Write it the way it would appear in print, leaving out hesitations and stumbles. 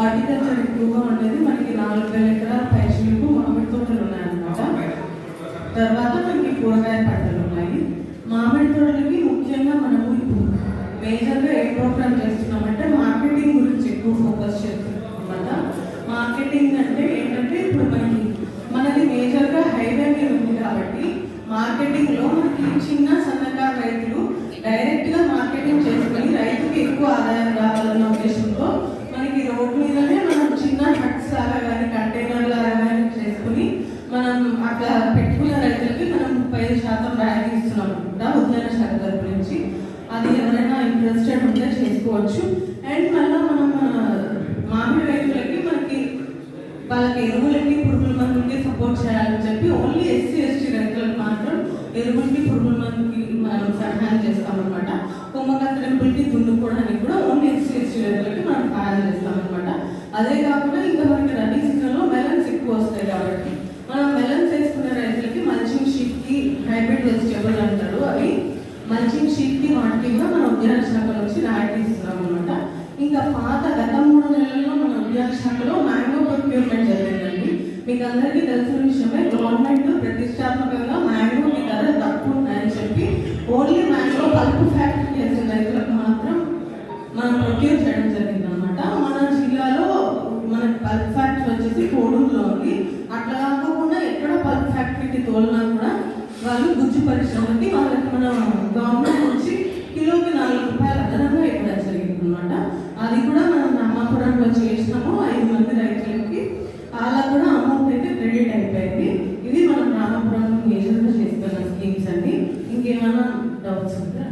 Horticulture ఎక్కువగా ఉండేది. మనకి 4,000 ఎకరాల పైచిలకు మామిడి తోటలు ఉన్నాయన్నమాట. తర్వాత మనకి కూరగాయ పంటలు ఉన్నాయి. మామిడి తోటలకి ముఖ్యంగా మనము ఇప్పుడు మేజర్గా ఏ ప్రోగ్రామ్ చేస్తున్నామంటే మార్కెటింగ్ గురించి ఎక్కువ ఫోకస్ చేస్తున్నాం అన్నమాట. మార్కెటింగ్ అంటే ఏంటంటే ఇప్పుడు మనది మేజర్గా హైవే మీద ఉంది కాబట్టి మార్కెటింగ్లో మనకి చిన్న సన్నకారు రైతులు డైరెక్ట్గా మార్కెటింగ్ చేసుకొని రైతుకి ఎక్కువ ఆదాయం రావాలన్న ఉద్దేశంతో మనకి రోడ్ మీదనే మనం చిన్న హట్స్ లాగా కానీ కంటైనర్ లాగా కానీ చేసుకుని మనం అట్లా పెట్టుకున్న రైతులకి మనం 35% రాయితీ ఇస్తున్నాం అనమాట ఉద్యాన శాఖ తరపు నుంచి. అది ఎవరైనా ఇంట్రెస్టెడ్ ఉంటే చేసుకోవచ్చు. అండ్ మళ్ళీ మనం మామిడి రైతులకి వాళ్ళకి ఎరువులకి పురుగుల మందులకి సపోర్ట్ చేయాలని చెప్పి ఓన్లీ ఎస్సీ ఎస్టీ రైతులకు మాత్రం ఎరువులకి పురుగుల మందుకి మనం సహాయం చేస్తామన్నమాట. కొమ్మ కత్తిరింపులకి దున్నుకోవడానికి కూడా ఓన్లీ ఎస్సీ ఎస్టీ రైతులకి మనం సహాయం చేస్తామన్నమాట. అదే కాకుండా ఇంకా మనకి రబీ సీజన్లో మెలన్స్ ఎక్కువ వస్తాయి కాబట్టి మనం మెలన్స్ వేసుకునే రైతులకి మల్చింగ్ షీట్కి హైబ్రిడ్ వెజిటేబుల్ అంటారు, అవి మల్చింగ్ షీట్కి వాటికి కూడా మన ఉద్యాన శాఖ నుంచి రాయితీ ఇస్తున్నాం అనమాట. ఇంకా గత 3 నెలల్లో మన ఉద్యాన శాఖలో మ్యాంగో ప్రొక్యూర్మెంట్ జరిగిందండి. మీకు అందరికీ తెలిసిన విషయమే, గవర్నమెంట్ ప్రతిష్టాత్మకంగా మ్యాంగోకి ధర తక్కువ ఉన్నాయని చెప్పి ఓన్లీ మ్యాంగో పల్పు ఫ్యాక్టరీ చేసిన రైతులకు మాత్రం మనం ప్రొక్యూర్ చేయడం జరిగింది అనమాట. మన జిల్లాలో మన పల్ప్ ఫ్యాక్టరీ వచ్చేసి కోడూరులో ఉంది. అట్లా కాకుండా ఎక్కడ పల్ప్ ఫ్యాక్టరీకి తోలినా కూడా వాళ్ళు గుజ్జు పరిశ్రమకి వాళ్ళకి మన గవర్నమెంట్ నుంచి కిలోకి 4 రూపాయలు అదనంగా ఇవ్వడం జరిగింది అనమాట. అది కూడా మనం రామాపురంలో చేసినాము 5 మంది రైతులకి, అలా కూడా అమౌంట్ అయితే క్రెడిట్ అయిపోయింది. ఇది మనం రామాపురం మేజర్గా చేస్తున్న స్కీమ్స్ అండి. ఇంకేమైనా డౌట్స్ ఉంటే